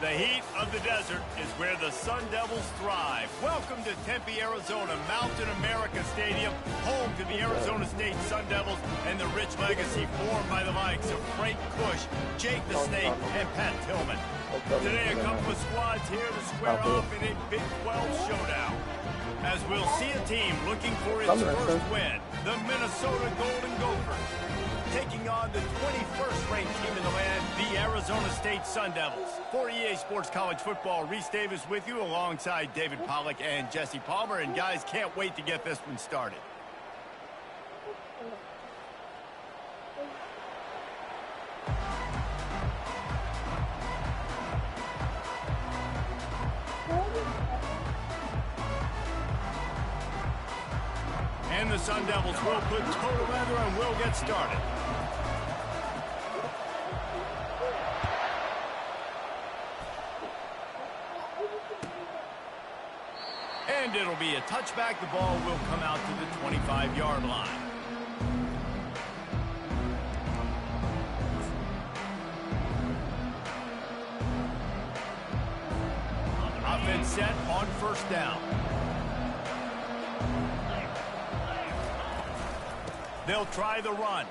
The heat of the desert is where the Sun Devils thrive. Welcome to Tempe, Arizona, Mountain America Stadium, home to the Arizona State Sun Devils and the rich legacy formed by the likes of Frank Kush, Jake the Snake, and Pat Tillman. Today, a couple of squads here to square off in a Big 12 showdown. As we'll see a team looking for its first win, the Minnesota Golden Gophers, taking on the 21st ranked team in the land, the Arizona State Sun Devils. For EA Sports College Football, Reese Davis with you alongside David Pollack and Jesse Palmer. And guys, can't wait to get this one started. And the Sun Devils will put total leather and will get started. And it'll be a touchback. The ball will come out to the 25-yard line. Offense set on first down. They'll try the run.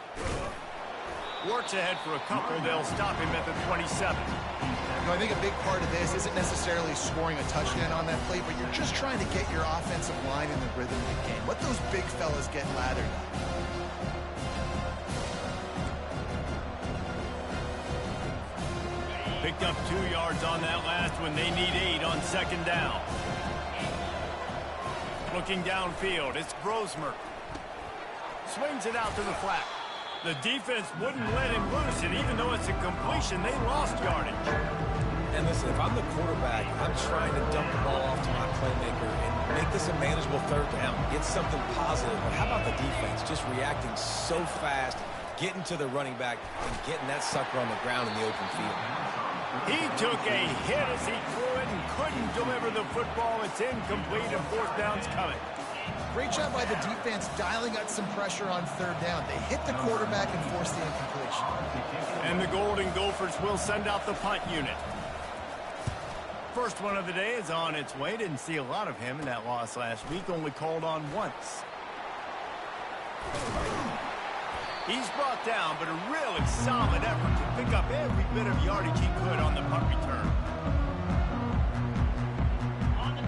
Works ahead for a couple. They'll stop him at the 27. I think a big part of this isn't necessarily scoring a touchdown on that play, but you're just trying to get your offensive line in the rhythm of the game. Let those big fellas get lathered up. Picked up 2 yards on that last one. They need 8 on second down. Looking downfield, it's Brosmer. Swings it out to the flat. The defense wouldn't let him loose it, even though it's a completion. They lost yardage. And listen, if I'm the quarterback, I'm trying to dump the ball off to my playmaker and make this a manageable third down. Get something positive. But how about the defense? Just reacting so fast, getting to the running back, and getting that sucker on the ground in the open field. He took a hit as he threw it and couldn't deliver the football. It's incomplete and fourth down's coming. Great job by the defense dialing up some pressure on third down. They hit the quarterback and forced the incompletion. And the Golden Gophers will send out the punt unit. First one of the day is on its way. Didn't see a lot of him in that loss last week. Only called on once. He's brought down, but a really solid effort to pick up every bit of yardage he could on the punt return.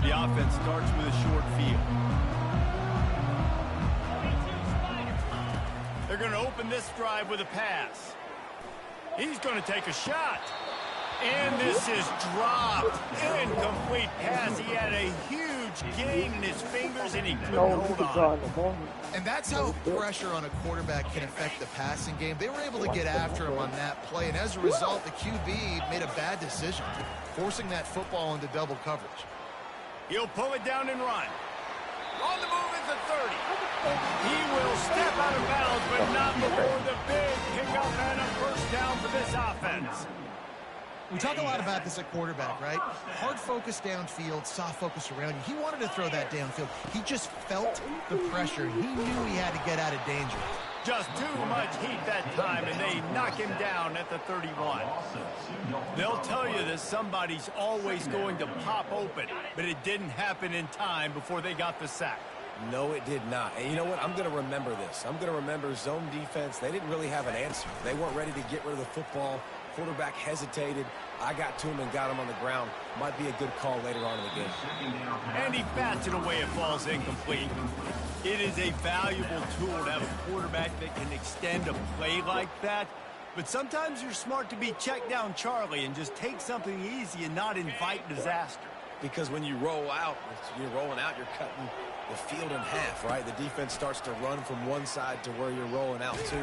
The offense starts with a short field. They're going to open this drive with a pass. He's going to take a shot. And this is dropped. Incomplete pass. He had a huge gain in his fingers, and he couldn't hold on. And that's how pressure on a quarterback can affect the passing game. They were able to get after him on that play, and as a result, the QB made a bad decision, forcing that football into double coverage. He'll pull it down and run. On the move is the 30. He will step out of bounds, but not before the big pickup and a first down for this offense. We talk a lot about this at quarterback, right? Hard focus downfield, soft focus around you. He wanted to throw that downfield. He just felt the pressure. He knew he had to get out of danger. Just too much heat that time, and they knock him down at the 31. They'll tell you that somebody's always going to pop open, but it didn't happen in time before they got the sack. No, it did not. And you know what? I'm going to remember this. I'm going to remember zone defense. They didn't really have an answer. They weren't ready to get rid of the football. Quarterback hesitated. I got to him and got him on the ground. Might be a good call later on in the game. And he bats it away. It falls incomplete. It is a valuable tool to have a quarterback that can extend a play like that. But sometimes you're smart to be check down Charlie and just take something easy and not invite disaster. Because when you roll out, you're rolling out, you're cutting the field in half, right? The defense starts to run from one side to where you're rolling out to.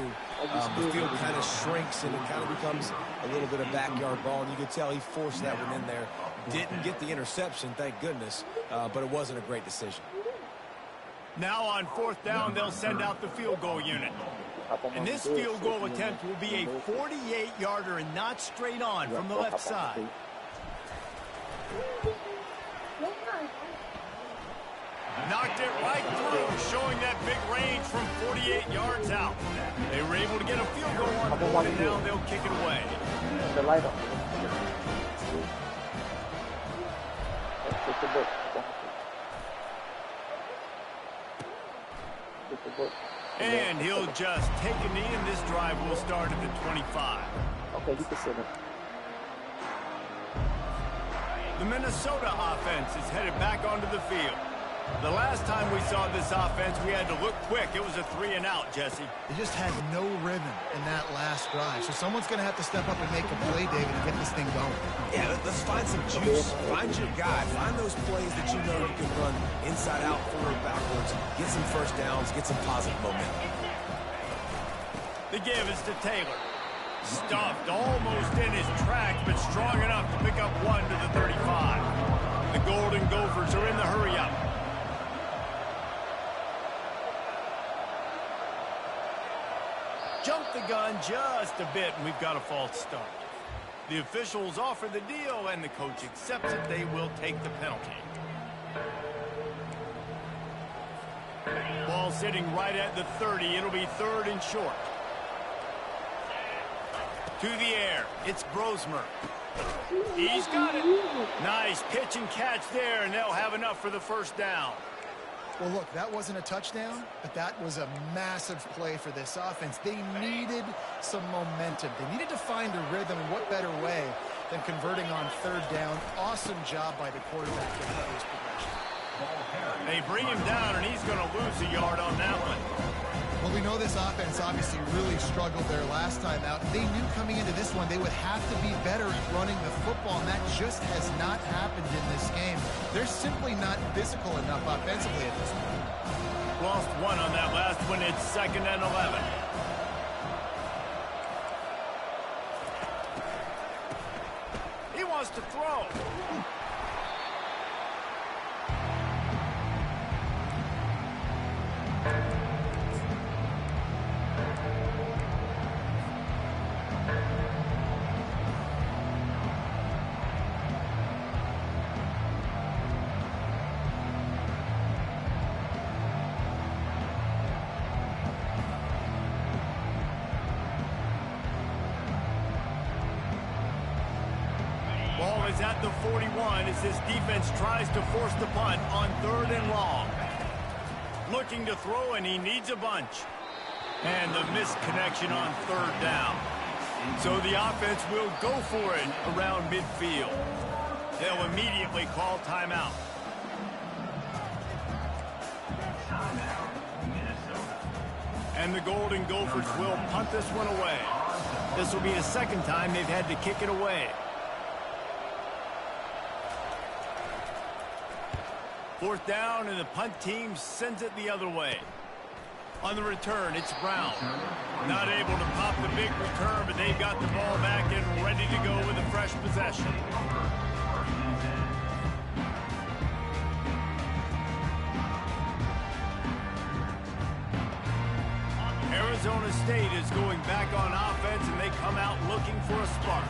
The field kind of shrinks and it kind of becomes a little bit of backyard ball. And you could tell he forced that one in there. Didn't get the interception, thank goodness, but it wasn't a great decision. Now on fourth down, they'll send out the field goal unit. And this field goal attempt will be a 48-yarder and not straight on from the left side. Knocked it right through, showing that big range from 48 yards out. They were able to get a field goal on the board, and now they'll kick it away. And he'll just take a knee, and this drive will start at the 25. Okay, you can sit it. The Minnesota offense is headed back onto the field. The last time we saw this offense, we had to look quick. It was a 3-and-out, Jesse. They just had no rhythm in that last drive. So someone's going to have to step up and make a play, David, and get this thing going. Yeah, let's find some juice. Find your guy. Find those plays that you know you can run inside out, forward, backwards. Get some first downs. Get some positive momentum. The give is to Taylor. Stuffed almost in his tracks, but strong enough to pick up one to the 35. The Golden Gophers are in the hurry-up. Jumped the gun just a bit, and we've got a false start. The officials offer the deal, and the coach accepts it. They will take the penalty. Ball sitting right at the 30. It'll be 3rd and short. To the air. It's Brosmer. He's got it. Nice pitch and catch there, and they'll have enough for the first down. Well, look, that wasn't a touchdown, but that was a massive play for this offense. They needed some momentum. They needed to find a rhythm, and what better way than converting on 3rd down. Awesome job by the quarterback in his progression. They bring him down, and he's going to lose a yard on that one. Well, we know this offense obviously really struggled there last time out. They knew coming into this one they would have to be better at running the football, and that just has not happened in this game. They're simply not physical enough offensively at this point. Lost one on that last one. It's 2nd and 11. He wants to throw. Ball is at the 41 as this defense tries to force the punt on 3rd and long. Looking to throw, and he needs a bunch. And the missed connection on 3rd down. So the offense will go for it around midfield. They'll immediately call timeout. And the Golden Gophers will punt this one away. This will be the 2nd time they've had to kick it away. 4th down, and the punt team sends it the other way. On the return, it's Brown. Not able to pop the big return, but they've got the ball back and ready to go with a fresh possession. Arizona State is going back on offense, and they come out looking for a spark.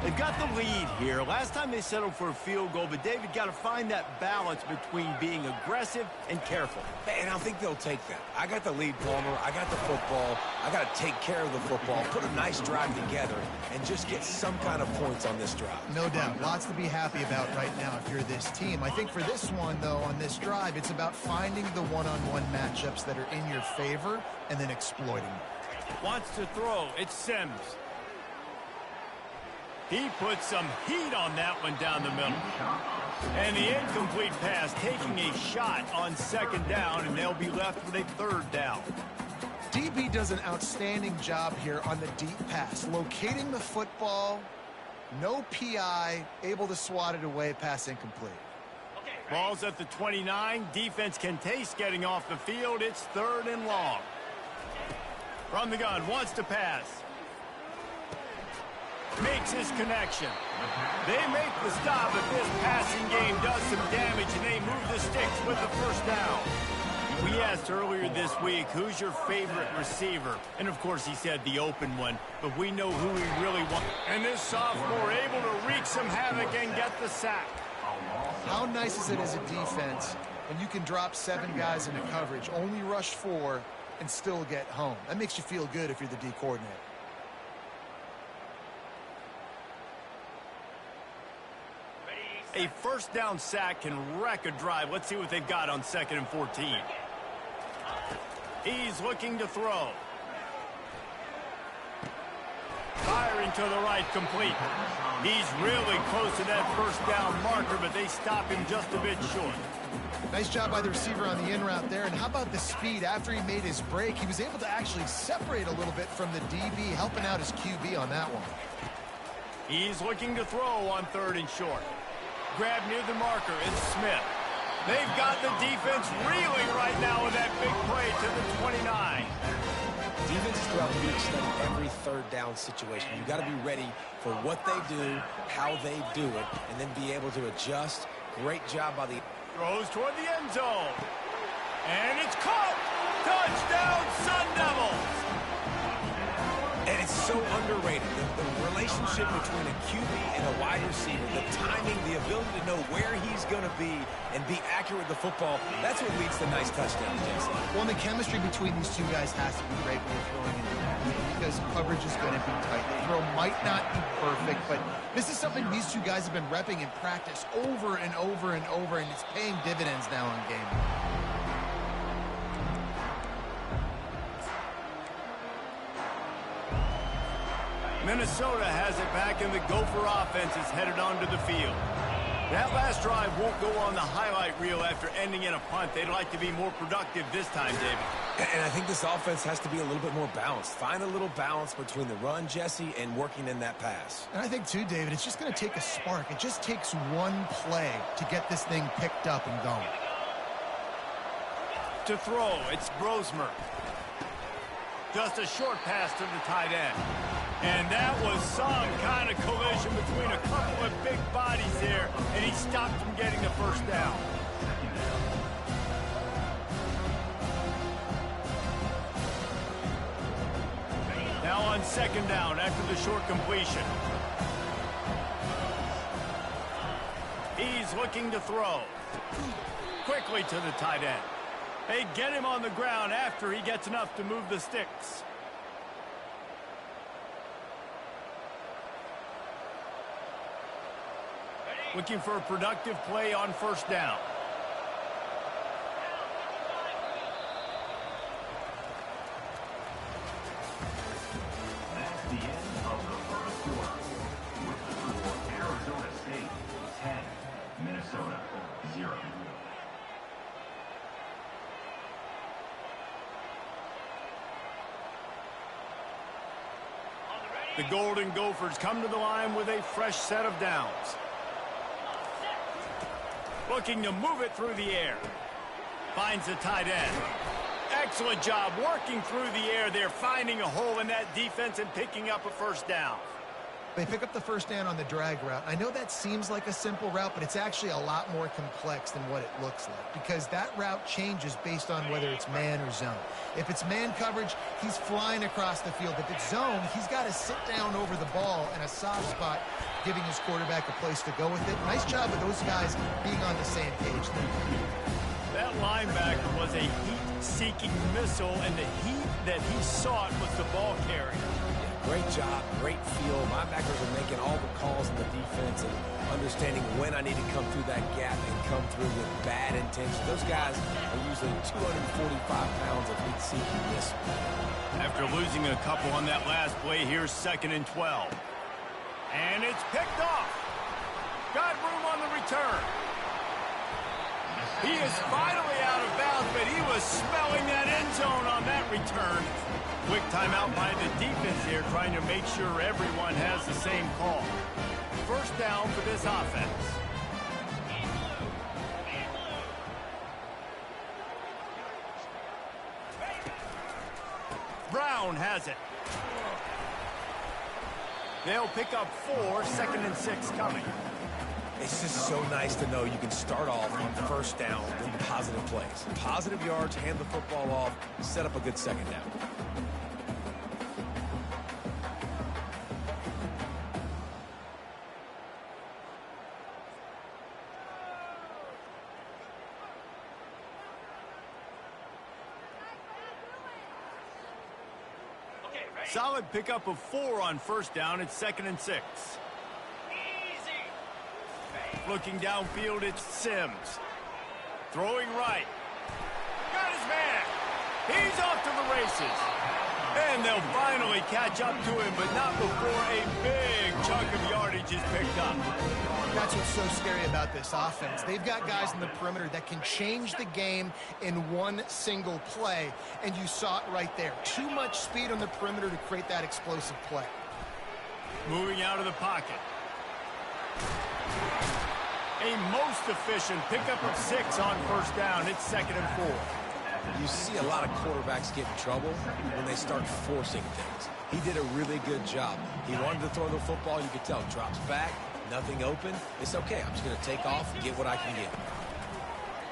They've got the lead here. Last time they settled for a field goal, but David got to find that balance between being aggressive and careful. And I think they'll take that. I got the lead, Palmer. I got the football. I got to take care of the football, put a nice drive together, and just get some kind of points on this drive. No doubt. Lots to be happy about right now if you're this team. I think for this one, though, on this drive, it's about finding the one-on-one matchups that are in your favor and then exploiting them. Wants to throw. It's Sims. He puts some heat on that one down the middle. And the incomplete pass taking a shot on 2nd down, and they'll be left with a 3rd down. DB does an outstanding job here on the deep pass. Locating the football, no PI, able to swat it away, pass incomplete. Ball's at the 29. Defense can taste getting off the field. It's 3rd and long. From the gun, wants to pass. Makes his connection. They make the stop, but this passing game does some damage, and they move the sticks with the 1st down. We asked earlier this week, who's your favorite receiver? And, of course, he said the open one, but we know who he really wants. And this sophomore able to wreak some havoc and get the sack. How nice is it as a defense when you can drop 7 guys into coverage, only rush 4, and still get home? That makes you feel good if you're the D coordinator. A first down sack can wreck a drive. Let's see what they've got on 2nd and 14. He's looking to throw. Firing to the right, complete. He's really close to that first down marker, but they stop him just a bit short. Nice job by the receiver on the in route there. And how about the speed? After he made his break, he was able to actually separate a little bit from the DB, helping out his QB on that one. He's looking to throw on 3rd and short. Grab near the marker. It's Smith. They've got the defense reeling right now with that big play to the 29. Defenses throughout the league study every 3rd down situation. You've got to be ready for what they do, how they do it, and then be able to adjust. Great job by the... Throws toward the end zone. And it's caught. Touchdown, Sun Devils. And it's so underrated. The relationship between a QB and a wide receiver, the timing, the ability to know where he's going to be and be accurate with the football, that's what leads to nice touchdowns, Jesse. Well, and the chemistry between these two guys has to be great when you're throwing into because coverage is going to be tight. The throw might not be perfect, but this is something these two guys have been repping in practice over and over and over, and it's paying dividends now in game. Minnesota has it back, and the Gopher offense is headed onto the field. That last drive won't go on the highlight reel after ending in a punt. They'd like to be more productive this time, David. And I think this offense has to be a little bit more balanced. Find a little balance between the run, Jesse, and working in that pass. And I think, too, David, it's just going to take a spark. It just takes one play to get this thing picked up and going. To throw, it's Brosmer. Just a short pass to the tight end. And that was some kind of collision between a couple of big bodies there, and he stopped from getting the first down. Now on 2nd down after the short completion. He's looking to throw. Quickly to the tight end. They get him on the ground after he gets enough to move the sticks. Looking for a productive play on 1st down. That's the end of the first quarter. With the score, Arizona State 10, Minnesota 0. The Golden Gophers come to the line with a fresh set of downs. Looking to move it through the air. Finds the tight end. Excellent job working through the air there, finding a hole in that defense and picking up a first down. They pick up the first down on the drag route. I know that seems like a simple route, but it's actually a lot more complex than what it looks like because that route changes based on whether it's man or zone. If it's man coverage, he's flying across the field. If it's zone, he's got to sit down over the ball in a soft spot, giving his quarterback a place to go with it. Nice job of those guys being on the same page there. That linebacker was a heat-seeking missile, and the heat that he sought was the ball carrier. Great job, great feel. Linebackers are making all the calls in the defense and understanding when I need to come through that gap and come through with bad intention. Those guys are usually 245 pounds of heat-seeking missile. After losing a couple on that last play, here's 2nd and 12. And it's picked off. Got room on the return. He is finally out of bounds, but he was smelling that end zone on that return. Quick timeout by the defense here, trying to make sure everyone has the same call. First down for this offense. Brown has it. They'll pick up 4, 2nd and 6 coming. It's just so nice to know you can start off on 1st down with positive plays. Positive yards, hand the football off, set up a good 2nd down. Solid pickup of 4 on 1st down. It's 2nd and 6. Easy. Looking downfield, it's Sims. Throwing right. Got his man. He's off to the races. And they'll finally catch up to him, but not before a big chunk of yardage is picked up. That's what's so scary about this offense. They've got guys in the perimeter that can change the game in one single play, and you saw it right there. Too much speed on the perimeter to create that explosive play. Moving out of the pocket. A most efficient pickup of 6 on first down. It's 2nd and 4. You see a lot of quarterbacks get in trouble when they start forcing things. He did a really good job. He wanted to throw the football. You could tell. Drops back, nothing open. It's okay. I'm just going to take off and get what I can get.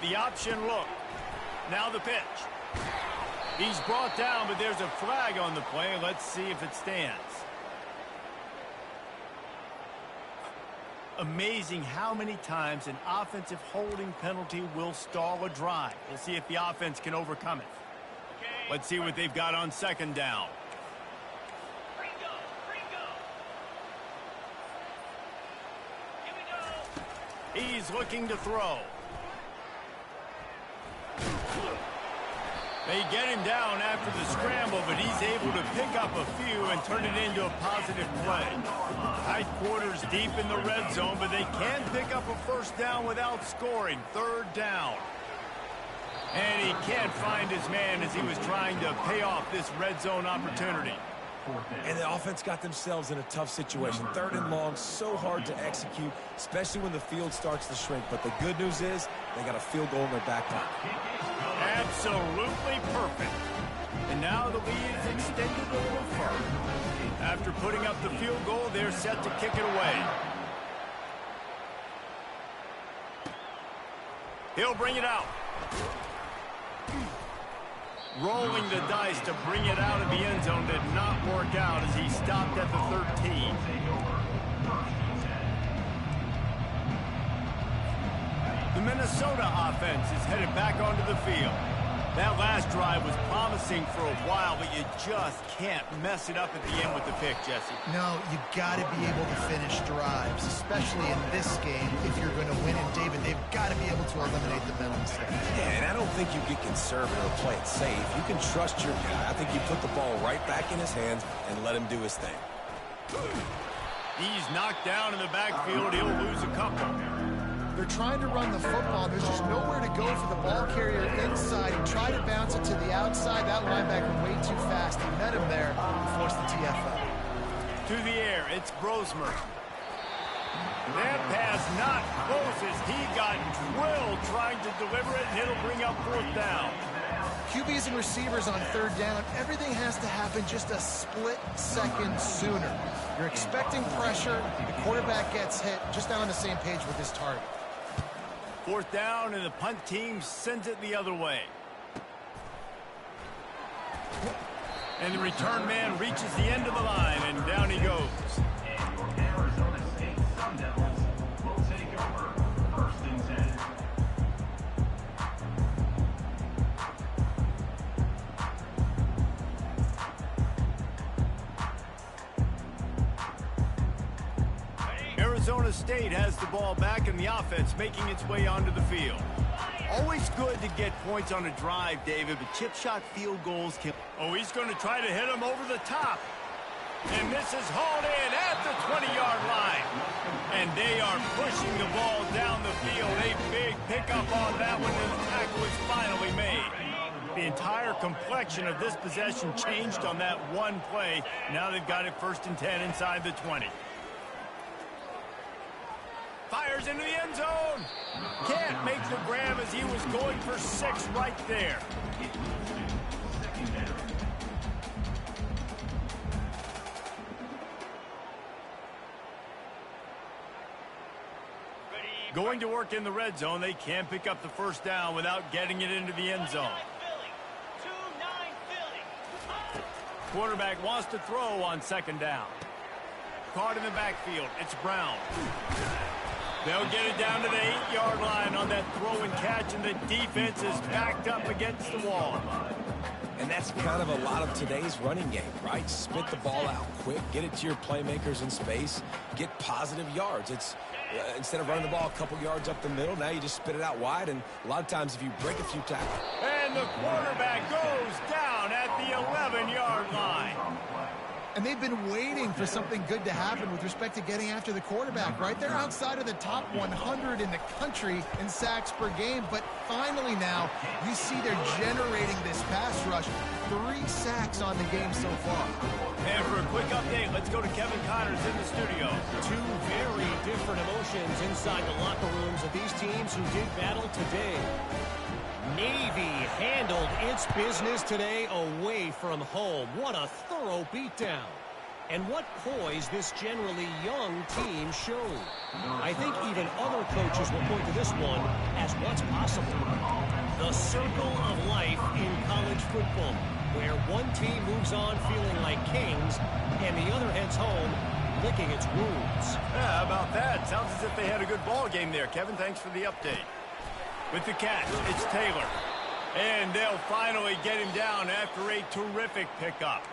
The option look. Now the pitch. He's brought down, but there's a flag on the play. Let's see if it stands. Amazing how many times an offensive holding penalty will stall a drive. We'll see if the offense can overcome it. Let's see what they've got on 2nd down. He's looking to throw. They get him down after the scramble, but he's able to pick up a few and turn it into a positive play. Tight quarters deep in the red zone, but they can pick up a first down without scoring. 3rd down. And he can't find his man as he was trying to pay off this red zone opportunity. And the offense got themselves in a tough situation. 3rd and long, so hard to execute, especially when the field starts to shrink. But the good news is they got a field goal in their back pocket. Absolutely perfect. And now the lead is extended a little further. After putting up the field goal, they're set to kick it away. He'll bring it out. Rolling the dice to bring it out of the end zone did not work out as he stopped at the 13. The Minnesota offense is headed back onto the field. That last drive was promising for a while, but you just can't mess it up at the end with the pick, Jesse. No, you got to be able to finish drives, especially in this game. If you're going to win, and David, they've got to be able to eliminate the mental mistakes. Yeah, and I don't think you get conservative or play it safe. You can trust your guy. I think you put the ball right back in his hands and let him do his thing. He's knocked down in the backfield. He'll lose a couple. They're trying to run the football. There's just nowhere to go for the ball carrier inside. He tried to bounce it to the outside. That linebacker way too fast. He met him there and forced the TFL. To the air, it's Brosmer. That pass not close as he got drilled trying to deliver it, and it'll bring up 4th down. QBs and receivers on 3rd down, everything has to happen just a split second sooner. You're expecting pressure. The quarterback gets hit. Just not on the same page with his target. 4th down, and the punt team sends it the other way. And the return man reaches the end of the line, and down he goes. Arizona State Sun Devils will take over 1st and 10. Arizona State has the ball back, and the offense making its way onto the field. Always good to get points on a drive, David, but chip shot field goals can... Oh, he's going to try to hit him over the top. And this is hauled in at the 20-yard line. And they are pushing the ball down the field. A big pickup on that one, and the tackle is finally made. The entire complexion of this possession changed on that one play. Now they've got it 1st and 10 inside the 20. Fires into the end zone. Can't make the grab as he was going for 6 right there. Going to work in the red zone. They can't pick up the 1st down without getting it into the end zone. Quarterback wants to throw on 2nd down. Caught in the backfield. It's Brown. They'll get it down to the 8-yard line on that throw and catch, and the defense is backed up against the wall. And that's kind of a lot of today's running game, right? Spit the ball out quick, get it to your playmakers in space, get positive yards. It's Instead of running the ball a couple yards up the middle, now you just spit it out wide, and a lot of times if you break a few tackles. And the quarterback goes down at the 11-yard line. And they've been waiting for something good to happen with respect to getting after the quarterback, right? They're outside of the top 100 in the country in sacks per game, but finally now you see they're generating this pass rush. 3 sacks on the game so far. And for a quick update, let's go to Kevin Connors in the studio. Two very different emotions inside the locker rooms of these teams who did battle today. Navy handled its business today away from home. What a thorough beatdown. And what poise this generally young team showed. I think even other coaches will point to this one as what's possible. The circle of life in college football, where one team moves on feeling like kings and the other heads home licking its wounds. Yeah, how about that? Sounds as if they had a good ball game there. Kevin, thanks for the update. With the catch, it's Taylor. And they'll finally get him down after a terrific pickup.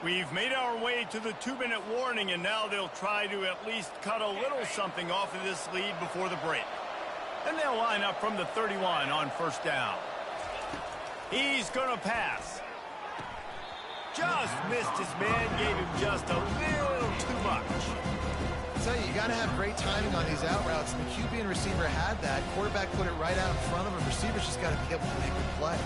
We've made our way to the 2-minute warning, and now they'll try to at least cut a little something off of this lead before the break. And they'll line up from the 31 on first down. He's going to pass. Just missed his man, gave him just a little too much. I tell you got to have great timing on these out routes. The QB and receiver had that. Quarterback put it right out in front of him. Receiver's just got to be able to make the play.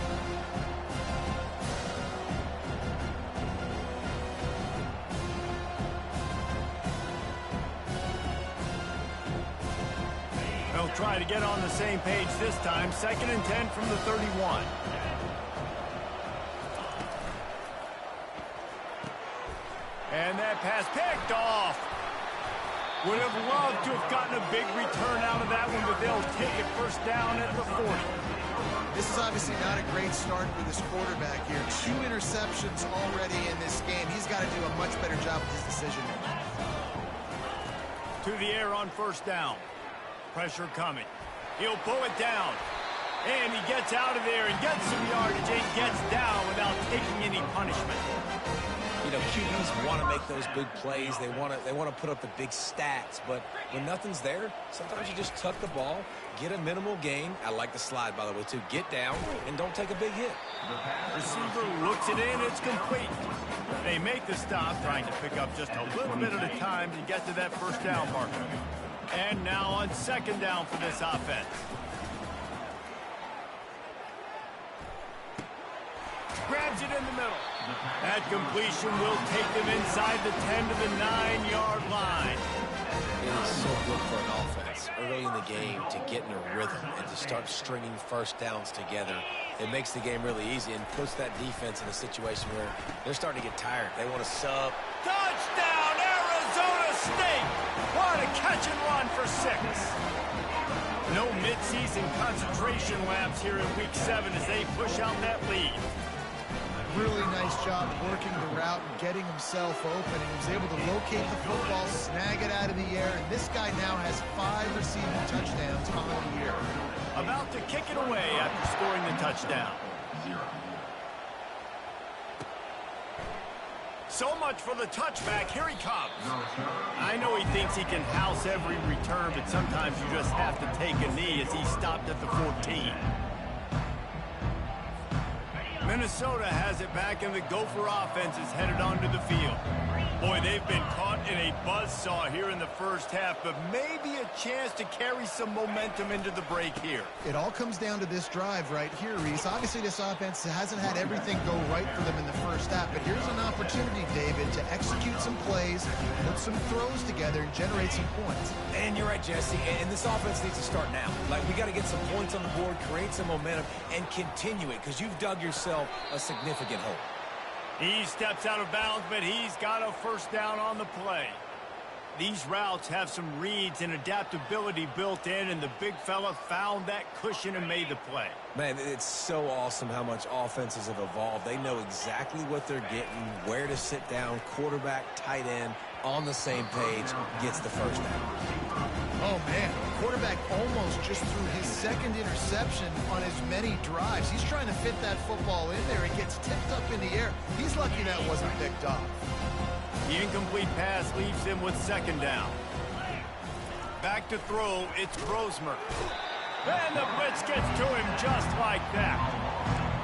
They'll try to get on the same page this time. 2nd and 10 from the 31. And that pass picked off. Would have loved to have gotten a big return out of that one, but they'll take it first down at the 40. This is obviously not a great start for this quarterback here. 2 interceptions already in this game. He's got to do a much better job with his decision making. To the air on first down. Pressure coming. He'll pull it down. And he gets out of there and gets some yardage and gets down without taking any punishment. You know, QBs want to make those big plays. They want to put up the big stats. But when nothing's there, sometimes you just tuck the ball, get a minimal gain. I like the slide, by the way, too. Get down and don't take a big hit. Receiver looks it in. It's complete. They make the stop, trying to pick up just a little bit at a time to get to that first down marker. And now on 2nd down for this offense. Grabs it in the middle. That completion will take them inside the 10 to the 9-yard line. It is so good for an offense early in the game to get in a rhythm and to start stringing first downs together. It makes the game really easy and puts that defense in a situation where they're starting to get tired. They want to sub. Touchdown, Arizona State! What a catch and run for 6. No midseason concentration laps here in Week 7 as they push out that lead. Really nice job working the route and getting himself open. He was able to locate the football, snag it out of the air, and this guy now has 5 receiving touchdowns on the year. About to kick it away after scoring the touchdown. So much for the touchback. Here he comes. I know he thinks he can house every return, but sometimes you just have to take a knee as he stopped at the 14. Minnesota has it back, and the Gopher offense is headed onto the field. Boy, they've been caught in a buzzsaw here in the first half, but maybe a chance to carry some momentum into the break here. It all comes down to this drive right here, Reese. Obviously, this offense hasn't had everything go right for them in the first half, but here's an opportunity, David, to execute some plays, put some throws together, and generate some points. And you're right, Jesse, and this offense needs to start now. Like, we got to get some points on the board, create some momentum, and continue it, because you've dug yourself a significant hole. He steps out of bounds, but he's got a first down on the play. These routes have some reads and adaptability built in, and the big fella found that cushion and made the play. Man, it's so awesome how much offenses have evolved. They know exactly what they're getting, where to sit down, quarterback, tight end, on the same page, gets the first down. Oh, man, the quarterback almost just threw his 2nd interception on as many drives. He's trying to fit that football in there. It gets tipped up in the air. He's lucky that wasn't picked off. The incomplete pass leaves him with 2nd down. Back to throw, it's Brosmer. And the blitz gets to him just like that.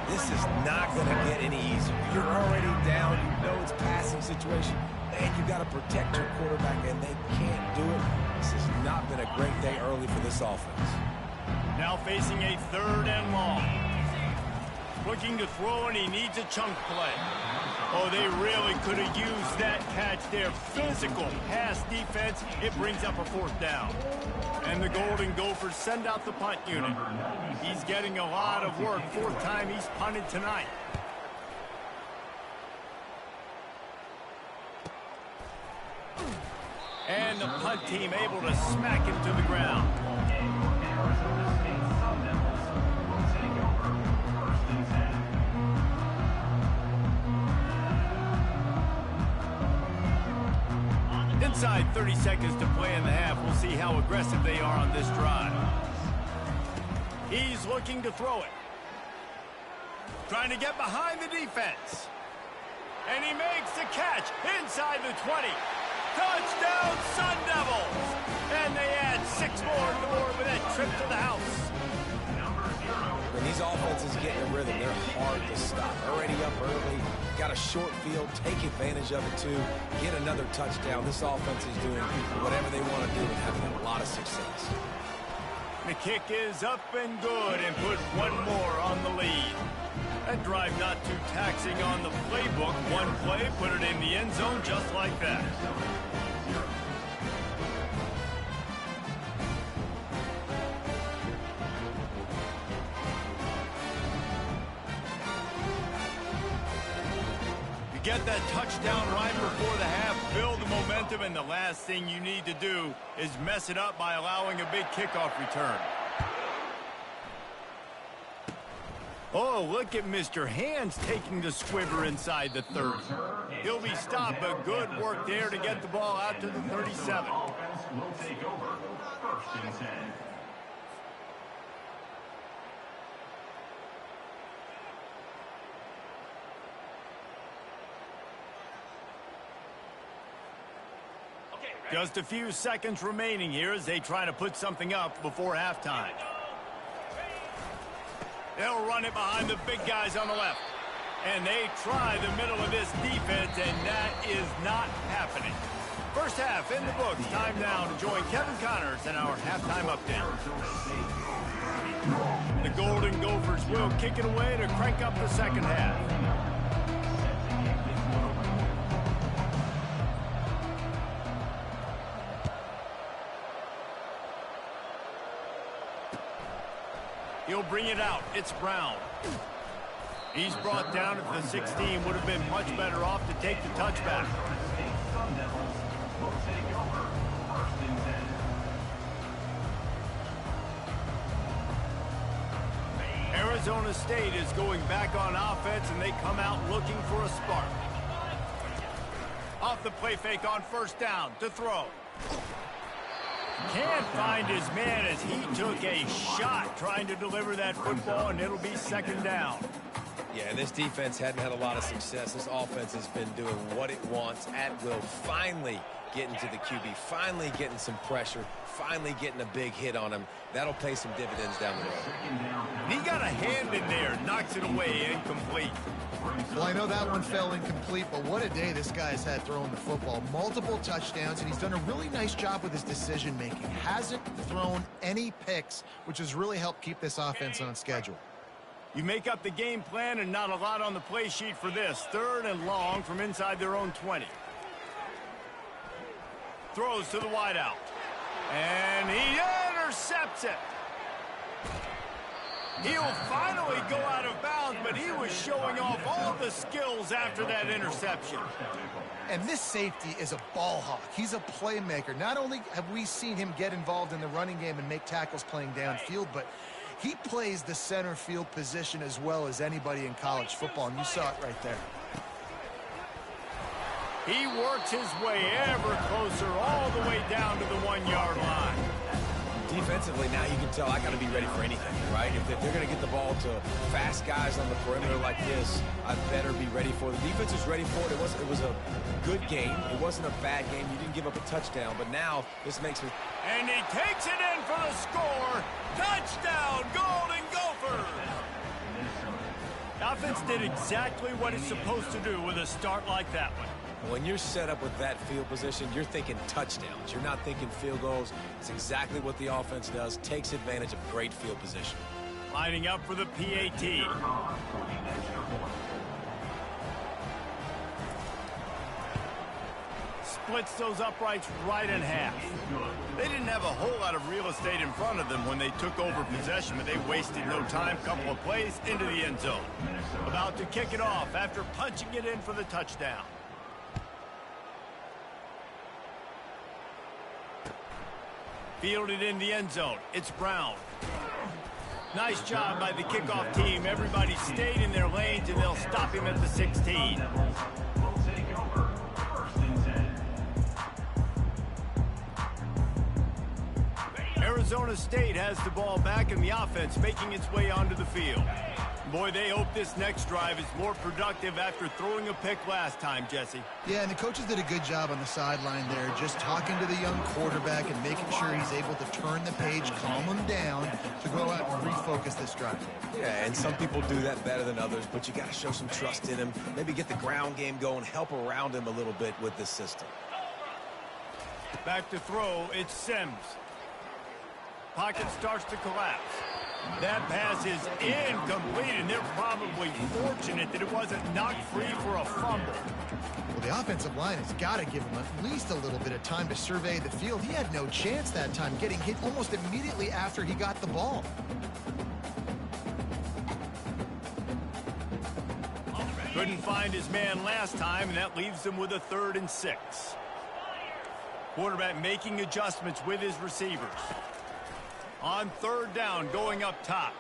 This is not going to get any easier. You're already down. You know it's a passing situation. And you got to protect your quarterback, and they can't do it. This has not been a great day early for this offense. Now facing a 3rd and long. Looking to throw, and he needs a chunk play. Oh, they really could have used that catch there. Physical pass defense. It brings up a 4th down. And the Golden Gophers send out the punt unit. He's getting a lot of work. 4th time he's punted tonight. And the punt team able to smack him to the ground. Inside 30 seconds to play in the half. We'll see how aggressive they are on this drive. He's looking to throw it. Trying to get behind the defense. And he makes the catch inside the 20. Touchdown, Sun Devils! And they add 6 more to the board with that trip to the house. When these offenses get in a rhythm, they're hard to stop. Already up early, got a short field, take advantage of it too, get another touchdown. This offense is doing whatever they want to do and having a lot of success. The kick is up and good and put 1 more on the lead. That drive not too taxing on the playbook. 1 play, put it in the end zone just like that. Get that touchdown right before the half, build the momentum, and the last thing you need to do is mess it up by allowing a big kickoff return. Oh, look at Mr. Hands taking the squiver inside the 30. He'll be stopped, but good work there to get the ball out to the 37. Offense will take over. 1st and 10. Just a few seconds remaining here as they try to put something up before halftime. They'll run it behind the big guys on the left. And they try the middle of this defense, and that is not happening. First half in the books. Time now to join Kevin Connors in our halftime update. The Golden Gophers will kick it away to crank up the second half. He'll bring it out. It's Brown. He's brought down at the 16. Would have been much better off to take the touchback. Arizona State is going back on offense, and they come out looking for a spark. Off the play fake on 1st down to throw. Can't find his man as he took a shot trying to deliver that football, and it'll be 2nd down. Yeah, this defense hadn't had a lot of success. This offense has been doing what it wants at will. Finally getting to the QB, finally getting some pressure, finally getting a big hit on him. That'll pay some dividends down the road. He got a hand in there, knocks it away, incomplete. Well, I know that one fell incomplete, but what a day this guy's had throwing the football. Multiple touchdowns, and he's done a really nice job with his decision-making. Hasn't thrown any picks, which has really helped keep this offense on schedule. You make up the game plan, and not a lot on the play sheet for this. 3rd and long from inside their own 20. Throws to the wideout. And he intercepts it. He'll finally go out of bounds, but he was showing off all the skills after that interception. And this safety is a ball hawk. He's a playmaker. Not only have we seen him get involved in the running game and make tackles playing downfield, but he plays the center field position as well as anybody in college football, and you saw it right there. He works his way ever closer all the way down to the 1-yard line. Defensively, now you can tell I got to be ready for anything, right? If they're going to get the ball to fast guys on the perimeter like this, I better be ready for. The defense was ready for it. It was a good game. It wasn't a bad game. You didn't give up a touchdown, but now this makes me... And he takes it in for the score. Touchdown, Golden Gophers! The offense did exactly what it's supposed to do with a start like that one. When you're set up with that field position, you're thinking touchdowns. You're not thinking field goals. It's exactly what the offense does. Takes advantage of great field position. Lining up for the PAT. Splits those uprights right in half. They didn't have a whole lot of real estate in front of them when they took over possession, but they wasted no time. Couple of plays into the end zone. About to kick it off after punching it in for the touchdown. Fielded in the end zone. It's Brown. Nice job by the kickoff team. Everybody stayed in their lanes, and they'll stop him at the 16. Arizona State has the ball back in the offense, making its way onto the field. Boy, they hope this next drive is more productive after throwing a pick last time, Jesse. Yeah, and the coaches did a good job on the sideline there, just talking to the young quarterback and making sure he's able to turn the page, calm him down to go out and refocus this drive. Yeah, and some people do that better than others, but you got to show some trust in him. Maybe get the ground game going, help around him a little bit with this system. Back to throw, it's Sims. Pocket starts to collapse. That pass is incomplete, and they're probably fortunate that it wasn't knocked free for a fumble. Well, the offensive line has got to give him at least a little bit of time to survey the field. He had no chance that time, getting hit almost immediately after he got the ball. Couldn't find his man last time, and that leaves him with a 3rd and 6. Quarterback making adjustments with his receivers. On 3rd down, going up top.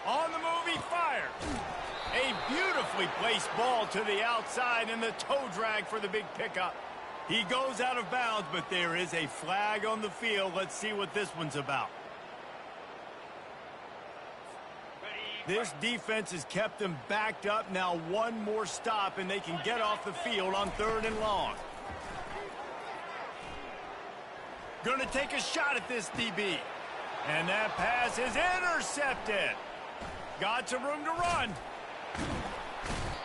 On the move, he fires. A beautifully placed ball to the outside, and the toe drag for the big pickup. He goes out of bounds, but there is a flag on the field. Let's see what this one's about. This defense has kept them backed up. Now one more stop, and they can get off the field on 3rd and long. Going to take a shot at this DB. And that pass is intercepted. Got some room to run.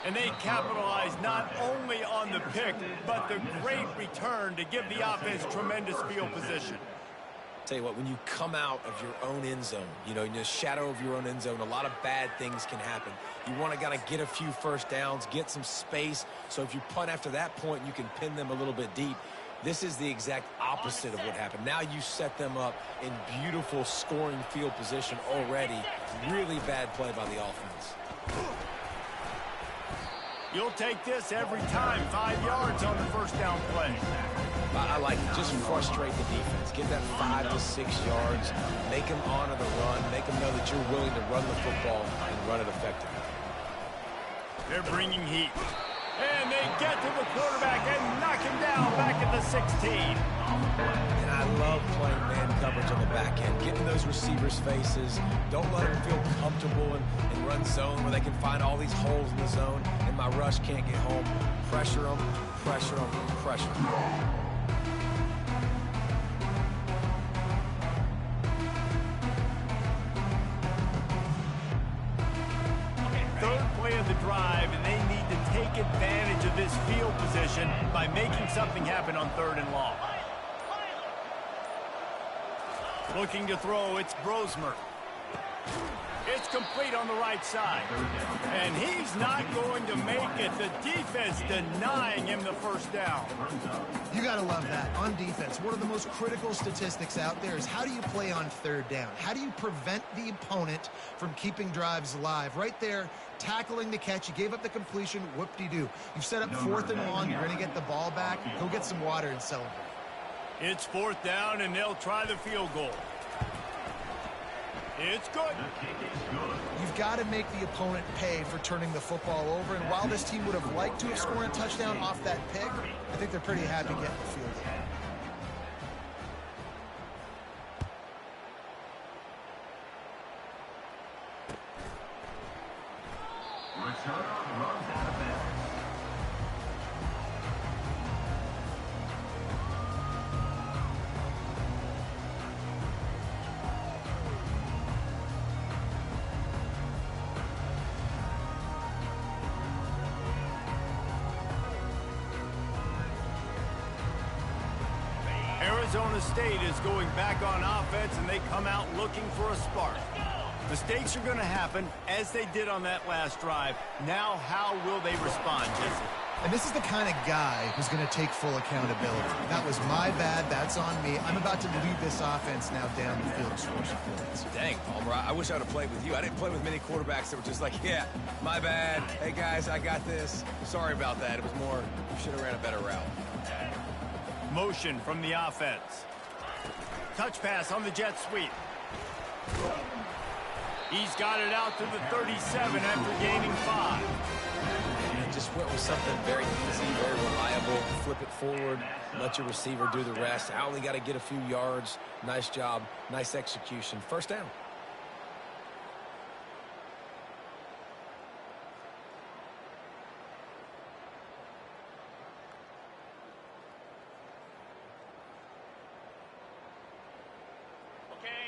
And they capitalize not only on the pick, but the great return to give the offense tremendous field position. Tell you what, when you come out of your own end zone, you know, in the shadow of your own end zone, a lot of bad things can happen. You want to kind of get a few first downs, get some space, so if you punt after that point, you can pin them a little bit deep. This is the exact opposite of what happened. Now you set them up in beautiful scoring field position already. Really bad play by the offense. You'll take this every time. 5 yards on the first down play. I like it. Just frustrate the defense. Get that 5 to 6 yards. Make them honor the run. Make them know that you're willing to run the football and run it effectively. They're bringing heat. And they get to the quarterback and knock him down back at the 16. And I love playing man coverage on the back end. Getting those receivers' faces. Don't let them feel comfortable and run zone where they can find all these holes in the zone and my rush can't get home. Pressure them, pressure them, pressure them. Of the drive, and they need to take advantage of this field position by making something happen on 3rd and long. Looking to throw, it's Brosmer. It's complete on the right side. And he's not going to make it. The defense denying him the first down. You got to love that. On defense, one of the most critical statistics out there is how do you play on 3rd down? How do you prevent the opponent from keeping drives alive? Right there, tackling the catch. You gave up the completion. Whoop-de-doo. You've set up 4th and long. You're going to get the ball back. Go get some water and celebrate. It's 4th down, and they'll try the field goal. It's good. You've got to make the opponent pay for turning the football over. And while this team would have liked to have scored a touchdown off that pick, I think they're pretty happy getting the field goal. Return runs out of Arizona State is going back on offense, and they come out looking for a spark. Mistakes are going to happen, as they did on that last drive. Now, how will they respond, Jesse? And this is the kind of guy who's going to take full accountability. That was my bad. That's on me. I'm about to lead this offense now down the field and score some points. Dang, Palmer, I wish I would have played with you. I didn't play with many quarterbacks that were just like, yeah, my bad. Hey, guys, I got this. Sorry about that. It was more, you should have ran a better route. Motion from the offense. Touch pass on the jet sweep. He's got it out to the 37 after gaining 5. Just went with something very easy, very reliable. Flip it forward, let your receiver do the rest. I only got to get a few yards. Nice job, nice execution. First down.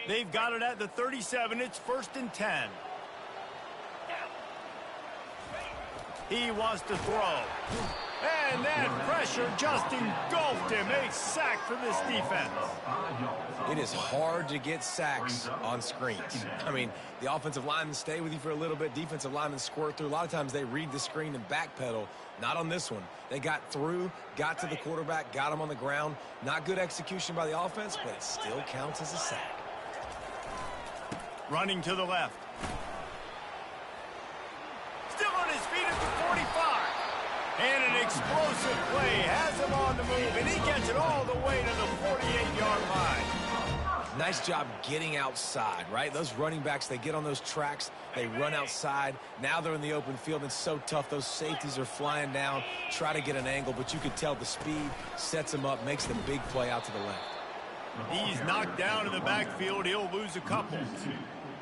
They've got it at the 37. It's 1st and 10. He wants to throw. And that pressure just engulfed him. A sack for this defense. It is hard to get sacks on screens. I mean, the offensive linemen stay with you for a little bit. Defensive linemen squirt through. A lot of times they read the screen and backpedal. Not on this one. They got through, got to the quarterback, got him on the ground. Not good execution by the offense, but it still counts as a sack. Running to the left. Still on his feet at the 45. And an explosive play has him on the move, and he gets it all the way to the 48-yard line. Nice job getting outside, right? Those running backs, they get on those tracks, they run outside. Now they're in the open field. It's so tough. Those safeties are flying down, try to get an angle, but you could tell the speed sets him up, makes the big play out to the left. He's knocked down in the backfield. He'll lose a couple.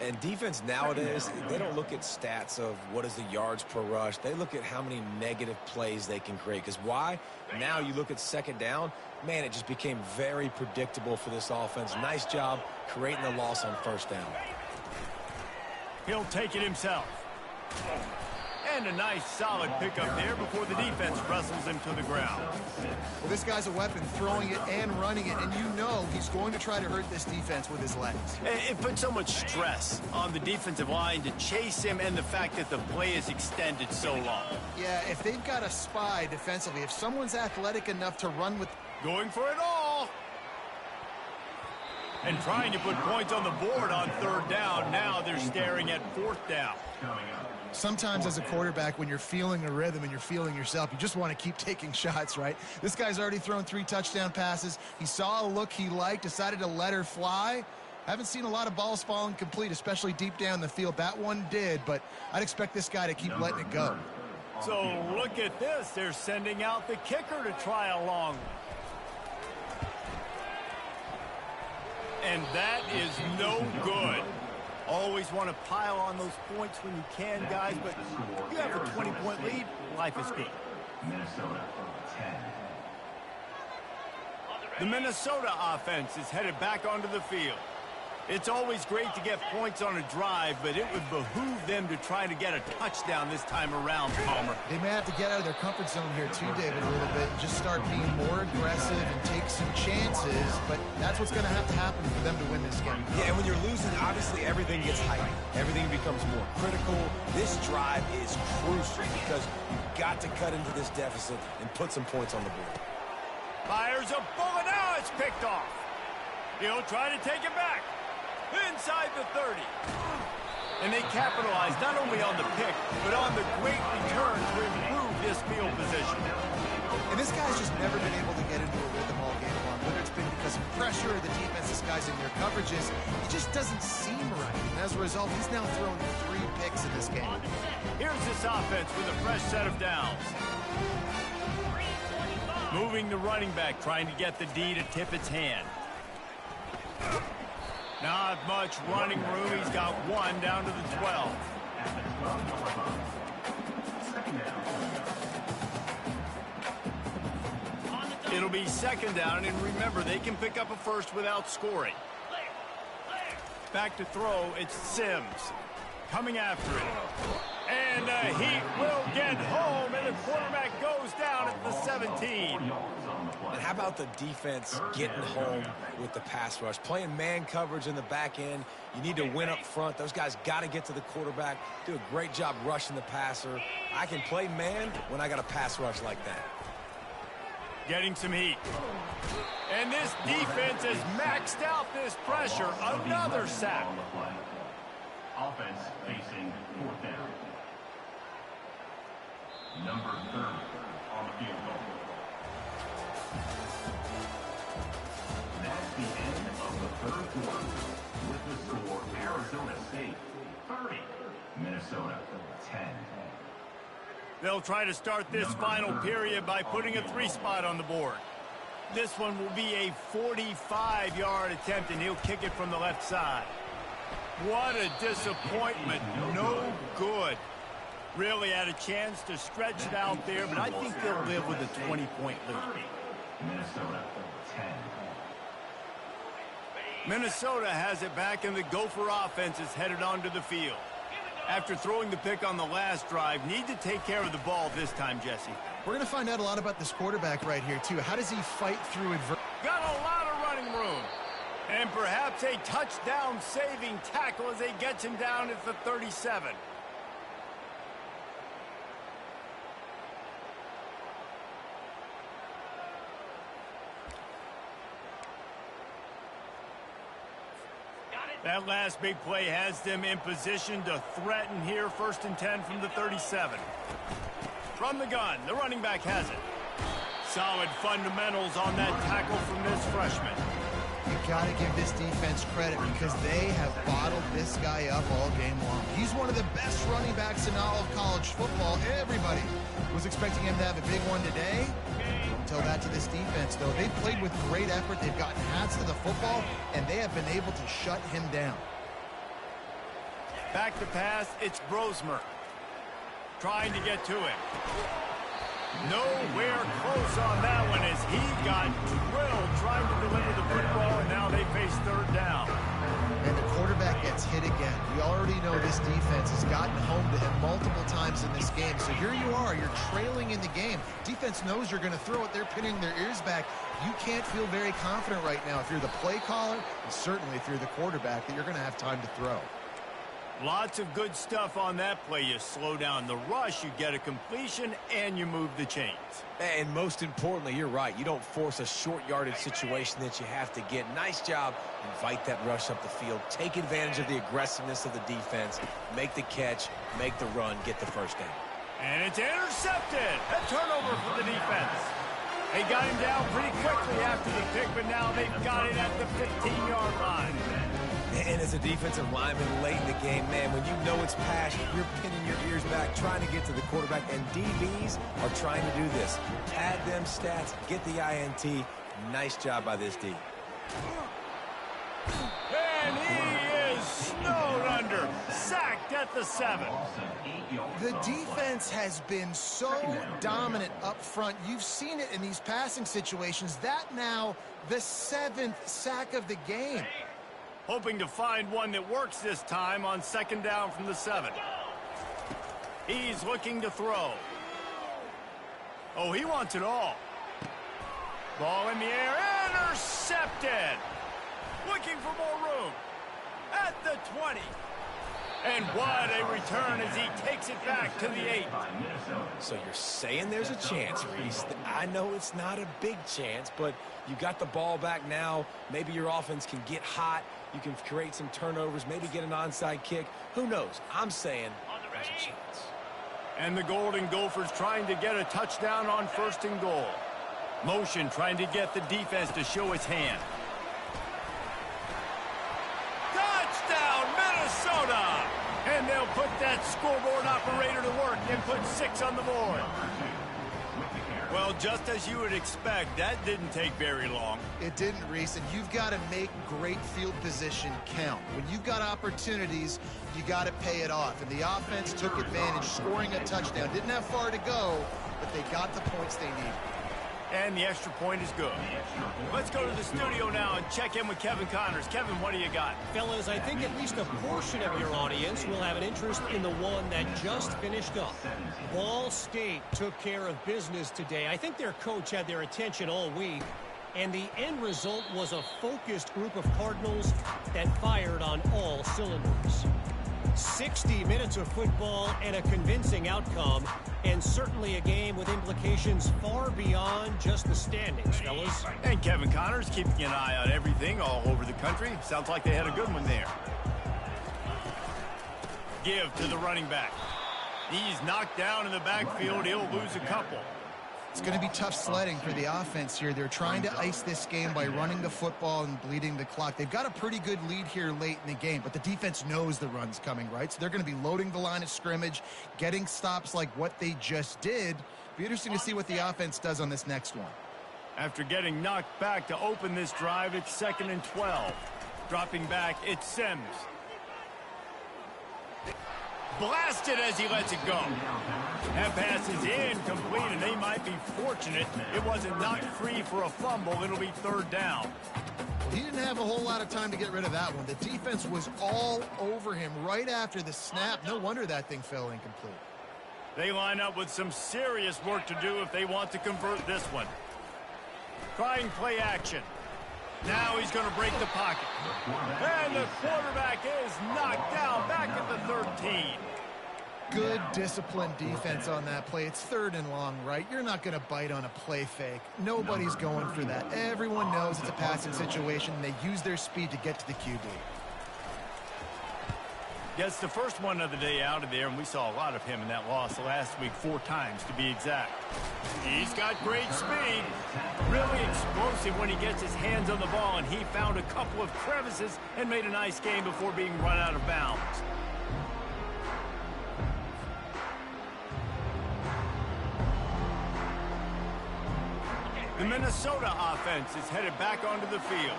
And defense nowadays, they don't look at stats of what is the yards per rush. They look at how many negative plays they can create. Because why? Now you look at second down, man, it just became very predictable for this offense. Nice job creating the loss on first down. He'll take it himself. And a nice solid pickup there before the defense wrestles him to the ground. Well, this guy's a weapon, throwing it and running it, and you know he's going to try to hurt this defense with his legs. It puts so much stress on the defensive line to chase him, and the fact that the play is extended so long. Yeah, if they've got a spy defensively, if someone's athletic enough to run with... Going for it all. And trying to put points on the board on third down. Now they're staring at 4th down. Sometimes as a quarterback, when you're feeling a rhythm and you're feeling yourself, you just want to keep taking shots, right? This guy's already thrown 3 touchdown passes. He saw a look he liked, decided to let her fly. Haven't seen a lot of balls falling complete, especially deep down the field. That one did, but I'd expect this guy to keep letting it go. So look at this. They're sending out the kicker to try a long one. And that is no good. Always want to pile on those points when you can, guys, but you have a 20-point lead, life is good. Minnesota, 10. The Minnesota offense is headed back onto the field. It's always great to get points on a drive, but it would behoove them to try to get a touchdown this time around, Palmer. They may have to get out of their comfort zone here too, David, a little bit, and just start being more aggressive and take some chances, but that's what's going to have to happen for them to win this game. Yeah, and when you're losing, obviously everything gets heightened. Everything becomes more critical. This drive is crucial because you've got to cut into this deficit and put some points on the board. Fires a bullet. Now it's picked off. He'll try to take it back. Inside the 30. And they capitalize not only on the pick, but on the great return to improve this field position. And this guy's just never been able to get into a rhythm all game long. Whether it's been because of pressure or the defense disguising their coverages, he just doesn't seem right. And as a result, he's now thrown 3 picks in this game. Here's this offense with a fresh set of downs. Moving the running back, trying to get the D to tip its hand. Not much running room. He's got 1 down to the 12. It'll be 2nd down, and remember, they can pick up a first without scoring. Back to throw, it's Sims. Coming after it. And he will get home, and the quarterback goes down at the 17. And how about the defense getting home with the pass rush? Playing man coverage in the back end. You need to win up front. Those guys got to get to the quarterback, do a great job rushing the passer. I can play man when I got a pass rush like that. Getting some heat. And this defense has maxed out this pressure. Another sack. Offense facing 4th down. Number 30 on the field goal. That's the end of the 3rd quarter. With the score, Arizona State 30, Minnesota 10. They'll try to start this final period by putting a 3-spot on the board. This one will be a 45-yard attempt, and he'll kick it from the left side. What a disappointment. No good. Really had a chance to stretch it out there, but I think they'll live with a 20-point lead. Minnesota 10. Minnesota has it back, and the Gopher offense is headed onto the field. After throwing the pick on the last drive, need to take care of the ball this time, Jesse. We're going to find out a lot about this quarterback right here, too. How does he fight through adversity? Got a lot of running room. And perhaps a touchdown-saving tackle as they get him down at the 37. That last big play has them in position to threaten here. 1st and 10 from the 37. From the gun, the running back has it. Solid fundamentals on that tackle from this freshman. You got to give this defense credit because they have bottled this guy up all game long. He's one of the best running backs in all of college football. Everybody was expecting him to have a big one today. Don't tell that to this defense, though. They've played with great effort. They've gotten hats to the football, and they have been able to shut him down. Back to pass, it's Brosmer. Trying to get to it. Nowhere close on that one as he got drilled trying to deliver the football, and now they face 3rd down. And the quarterback gets hit again. We already know this defense has gotten home to him multiple times in this game. So here you are, you're trailing in the game. Defense knows you're going to throw it. They're pinning their ears back. You can't feel very confident right now if you're the play caller, and certainly if you're the quarterback, that you're going to have time to throw. Lots of good stuff on that play. You slow down the rush, you get a completion, and you move the chains. And most importantly, you're right. You don't force a short yardage situation that you have to get. Nice job. Invite that rush up the field. Take advantage of the aggressiveness of the defense. Make the catch, make the run, get the 1st down. And it's intercepted. A turnover for the defense. They got him down pretty quickly after the pick, but now they've got it at the 15-yard line. And as a defensive lineman late in the game, man, when you know it's passed, you're pinning your ears back, trying to get to the quarterback, and DBs are trying to do this. Pad them stats, get the INT. Nice job by this D. And he is snowed under, sacked at the 7. The defense has been so dominant up front. You've seen it in these passing situations. That now the 7th sack of the game. Hoping to find one that works this time on 2nd down from the 7. He's looking to throw. Oh, he wants it all. Ball in the air, intercepted. Looking for more room. At the 20. And what a return as he takes it back to the 8. So you're saying there's a chance, Reese. I know it's not a big chance, but you got the ball back now. Maybe your offense can get hot. You can create some turnovers, maybe get an onside kick. Who knows? I'm saying there's a chance. And the Golden Gophers trying to get a touchdown on 1st and goal. Motion trying to get the defense to show its hand. Touchdown, Minnesota! And they'll put that scoreboard operator to work and put 6 on the board. Well, just as you would expect, that didn't take very long. It didn't, Reese, and you've got to make great field position count. When you've got opportunities, you got to pay it off. And the offense took advantage, scoring a touchdown. Didn't have far to go, but they got the points they needed. And the extra point is good. Let's go to the studio now and check in with Kevin Connors. Kevin, what do you got? Fellas, I think at least a portion of your audience will have an interest in the one that just finished up. Ball State took care of business today. I think their coach had their attention all week. And the end result was a focused group of Cardinals that fired on all cylinders. 60 minutes of football and a convincing outcome, and certainly a game with implications far beyond just the standings, fellas. And Kevin Connors keeping an eye on everything all over the country. Sounds like they had a good one there. Give to the running back. He's knocked down in the backfield. He'll lose a couple. It's going to be tough sledding for the offense here. They're trying to ice this game by running the football and bleeding the clock. They've got a pretty good lead here late in the game, but the defense knows the run's coming, right? So they're going to be loading the line of scrimmage, getting stops like what they just did. Be interesting to see what the offense does on this next one. After getting knocked back to open this drive, it's 2nd and 12. Dropping back, it's Sims. Blasted as he lets it go. That pass is incomplete, and they might be fortunate it wasn't knocked free for a fumble. It'll be 3rd down. He didn't have a whole lot of time to get rid of that one. The defense was all over him right after the snap. No wonder that thing fell incomplete. They line up with some serious work to do if they want to convert this one. Trying play action. Now he's going to break the pocket. And the quarterback is knocked down back at the 13. Good disciplined defense on that play. It's 3rd and long, right? You're not going to bite on a play fake. Nobody's going for that. Everyone knows it's a passing situation, and they use their speed to get to the QB. Gets the first one of the day out of there, and we saw a lot of him in that loss last week, 4 times to be exact. He's got great speed, really explosive when he gets his hands on the ball, and he found a couple of crevices and made a nice game before being run out of bounds. The Minnesota offense is headed back onto the field.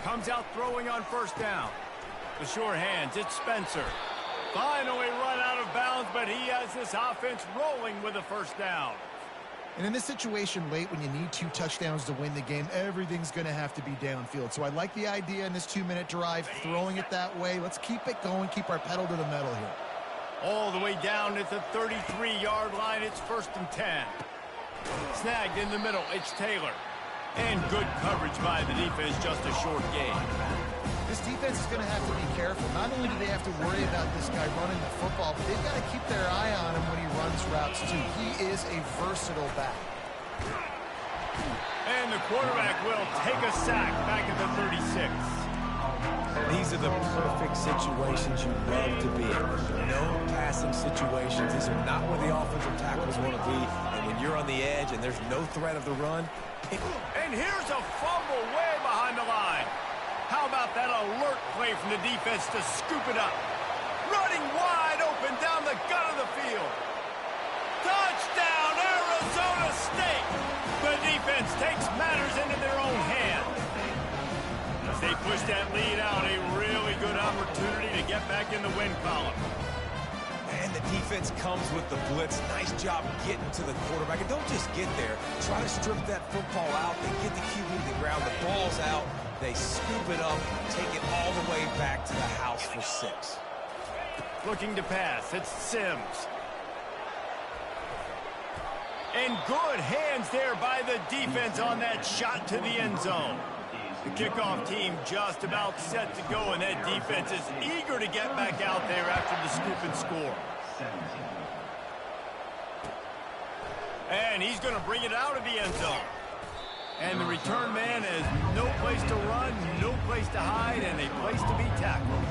Comes out throwing on 1st down. The sure hands, it's Spencer. Finally run out of bounds, but he has this offense rolling with a 1st down. And in this situation late when you need 2 touchdowns to win the game, everything's going to have to be downfield. So I like the idea in this 2-minute drive, throwing it that way. Let's keep it going, keep our pedal to the metal here. All the way down at the 33-yard line, it's 1st and 10. Snagged in the middle, it's Taylor. And good coverage by the defense, just a short gain. This defense is going to have to be careful. Not only do they have to worry about this guy running the football, but they've got to keep their eye on him when he runs routes, too. He is a versatile back. And the quarterback will take a sack back at the 36. These are the perfect situations you love to be in. No passing situations. These are not where the offensive tackles want to be. And when you're on the edge and there's no threat of the run. And here's a fumble way behind the line. How about that alert play from the defense to scoop it up? Running wide open down the gut of the field. Touchdown, Arizona State! The defense takes matters into their own hands. As they push that lead out, a really good opportunity to get back in the win column. And the defense comes with the blitz. Nice job getting to the quarterback. And don't just get there. Try to strip that football out. They get the QB to the ground. The ball's out. They scoop it up, take it all the way back to the house for 6. Looking to pass. It's Sims. And good hands there by the defense on that shot to the end zone. The kickoff team just about set to go, and that defense is eager to get back out there after the scoop and score. And he's going to bring it out of the end zone. And the return man has no place to run, no place to hide, and a place to be tackled.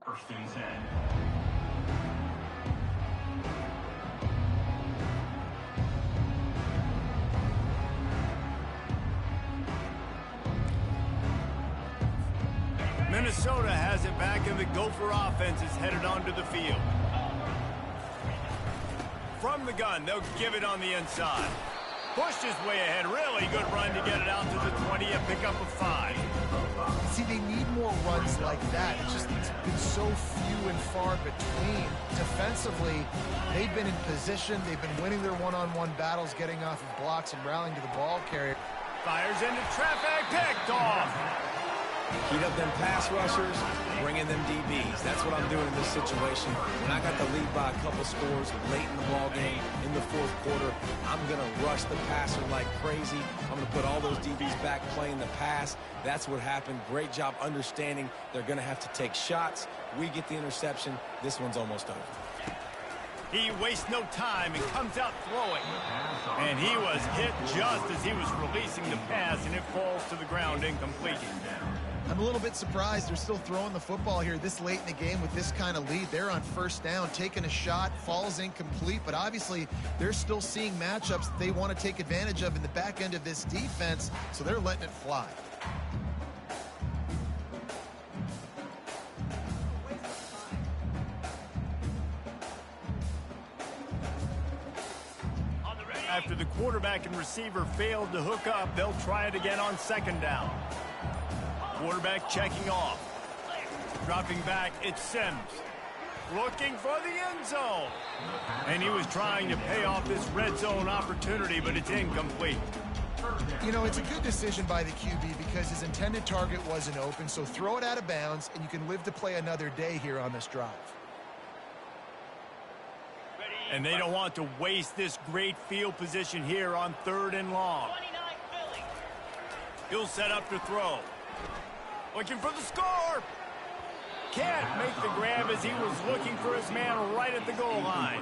First and 10. Minnesota has it back, and the Gopher offense is headed onto the field. From the gun, they'll give it on the inside. Pushed his way ahead. Really good run to get it out to the 20 and pick up a 5. See, they need more runs like that. It's been so few and far between. Defensively, they've been in position. They've been winning their one-on-one battles, getting off of blocks and rallying to the ball carrier. Fires into traffic, picked off. Heat up them pass rushers, bring in them DBs. That's what I'm doing in this situation. When I got the lead by a couple scores late in the ball game, in the fourth quarter, I'm going to rush the passer like crazy. I'm going to put all those DBs back playing the pass. That's what happened. Great job understanding they're going to have to take shots. We get the interception. This one's almost over. He wastes no time and comes out throwing. And he was hit just as he was releasing the pass, and it falls to the ground incomplete. I'm a little bit surprised they're still throwing the football here this late in the game with this kind of lead. They're on first down, taking a shot, falls incomplete, but obviously they're still seeing matchups that they want to take advantage of in the back end of this defense, so they're letting it fly. After the quarterback and receiver failed to hook up, they'll try it again on second down. Quarterback checking off. Dropping back, it's Sims. Looking for the end zone. And he was trying to pay off this red zone opportunity, but it's incomplete. You know, it's a good decision by the QB because his intended target wasn't open, so throw it out of bounds, and you can live to play another day here on this drive. And they don't want to waste this great field position here on 3rd and long. He'll set up to throw. Looking for the score. Can't make the grab as he was looking for his man right at the goal line.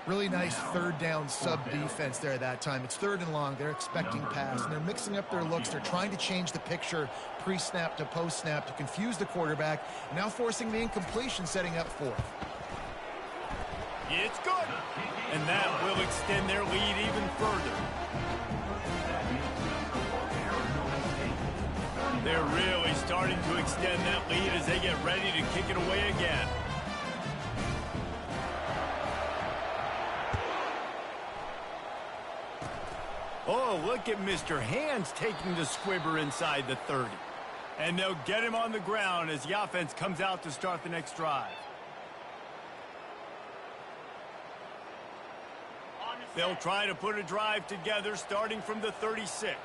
Really nice third down sub defense there that time. It's 3rd and long. They're expecting pass, and they're mixing up their looks. They're trying to change the picture pre-snap to post-snap to confuse the quarterback, now forcing the incompletion, setting up 4th. It's good. And that will extend their lead even further. They're really starting to extend that lead as they get ready to kick it away again. Oh, look at Mr. Hands taking the squibber inside the 30. And they'll get him on the ground as the offense comes out to start the next drive. They'll try to put a drive together starting from the 36.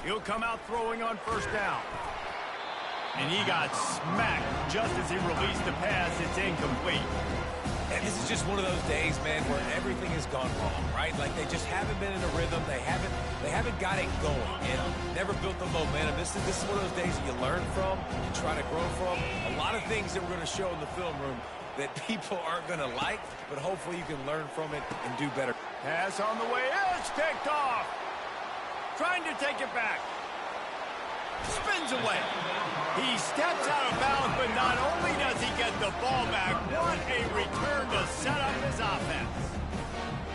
He'll come out throwing on first down. And he got smacked just as he released the pass. It's incomplete. And this is just one of those days, man, where everything has gone wrong, right? Like they just haven't been in a rhythm. They haven't got it going and never built the momentum. This is one of those days that you learn from, you try to grow from. A lot of things that we're going to show in the film room that people aren't going to like, but hopefully you can learn from it and do better. Pass on the way. It's picked off. Trying to take it back. Spins away. He steps out of bounds, but not only does he get the ball back, what a return to set up his offense.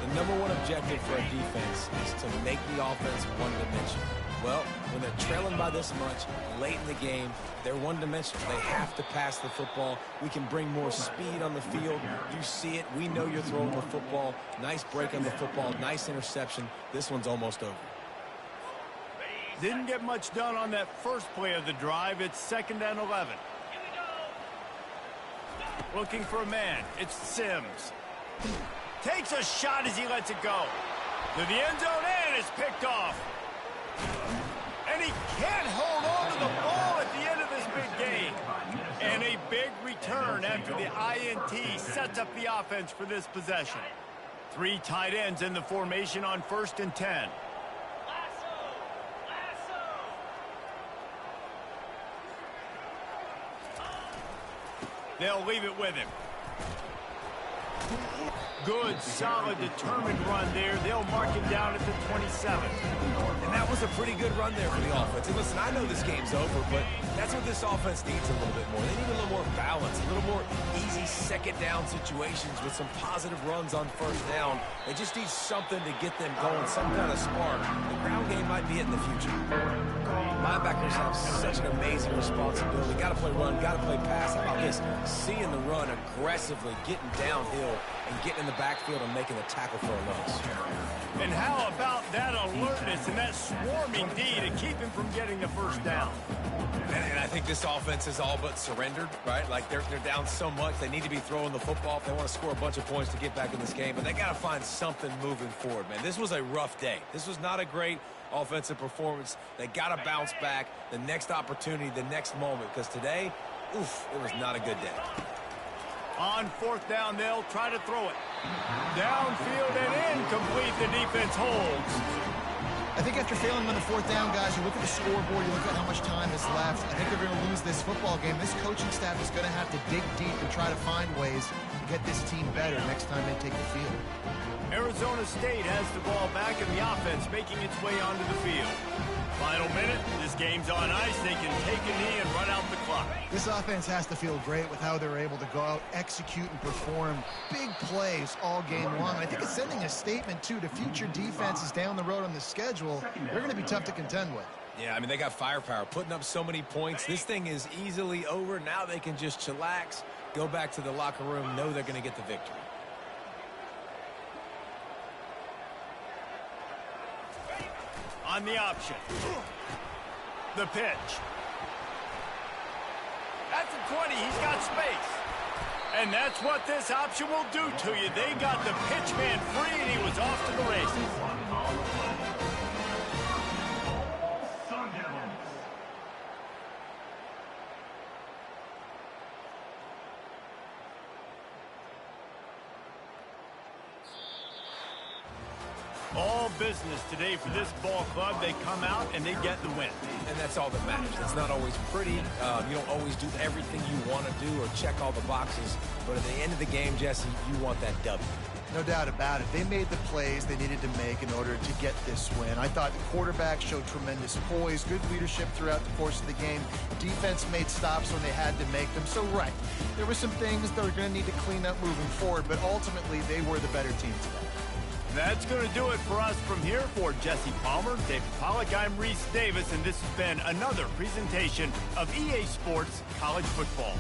The number one objective for a defense is to make the offense one-dimensional. Well, when they're trailing by this much late in the game, they're one-dimensional. They have to pass the football. We can bring more speed on the field. You see it. We know you're throwing the football. Nice break on the football. Nice interception. This one's almost over. Didn't get much done on that first play of the drive. It's 2nd and 11. Looking for a man. It's Sims. Takes a shot as he lets it go. To the end zone, and it's picked off. And he can't hold on to the ball at the end of this big game. And a big return after the INT sets up the offense for this possession. 3 tight ends in the formation on 1st and 10. They'll leave it with him. Good, solid, determined run there. They'll mark him down at the 27. And that was a pretty good run there for the offense. And listen, I know this game's over, but that's what this offense needs a little bit more. They need a little more balance, a little more easy second down situations with some positive runs on first down. They just need something to get them going, some kind of spark. The ground game might be it in the future. Linebackers have such an amazing responsibility. Got to play run, got to play pass. How about this? Seeing the run aggressively, getting downhill, and getting in the backfield and making the tackle for a loss. And how about that alertness and that swarming D to keep him from getting the first down? And I think this offense is all but surrendered, right? Like they're down so much, they need to be throwing the football if they want to score a bunch of points to get back in this game. But they got to find something moving forward, man. This was a rough day. This was not a great offensive performance. They got to bounce back the next opportunity, the next moment, because today, oof, it was not a good day. On fourth down, they'll try to throw it. Downfield and incomplete. The defense holds. I think after failing on the fourth down, guys, you look at the scoreboard, you look at how much time is left. I think they're going to lose this football game. This coaching staff is going to have to dig deep and try to find ways to get this team better next time they take the field. Arizona State has the ball back and the offense making its way onto the field. Final minute, this game's on ice. They can take a knee and run out the clock. This offense has to feel great with how they're able to go out, execute, and perform big plays all game long. And I think it's sending a statement, too, to future defenses down the road on the schedule. They're going to be tough to contend with. Yeah, I mean, they got firepower, putting up so many points. This thing is easily over. Now they can just chillax, go back to the locker room, know they're going to get the victory. On the option. The pitch. At the 20, he's got space. And that's what this option will do to you. They got the pitch man free, and he was off to the races. Sun Devils. All business today for this ball club. They come out and they get the win. And that's all that matters. It's not always pretty. You don't always do everything you want to do or check all the boxes. But at the end of the game, Jesse, you want that W. No doubt about it. They made the plays they needed to make in order to get this win. I thought the quarterback showed tremendous poise, good leadership throughout the course of the game. Defense made stops when they had to make them. So, right, there were some things that were going to need to clean up moving forward, but ultimately they were the better team today. That's going to do it for us from here. For Jesse Palmer, David Pollack, I'm Reese Davis, and this has been another presentation of EA Sports College Football.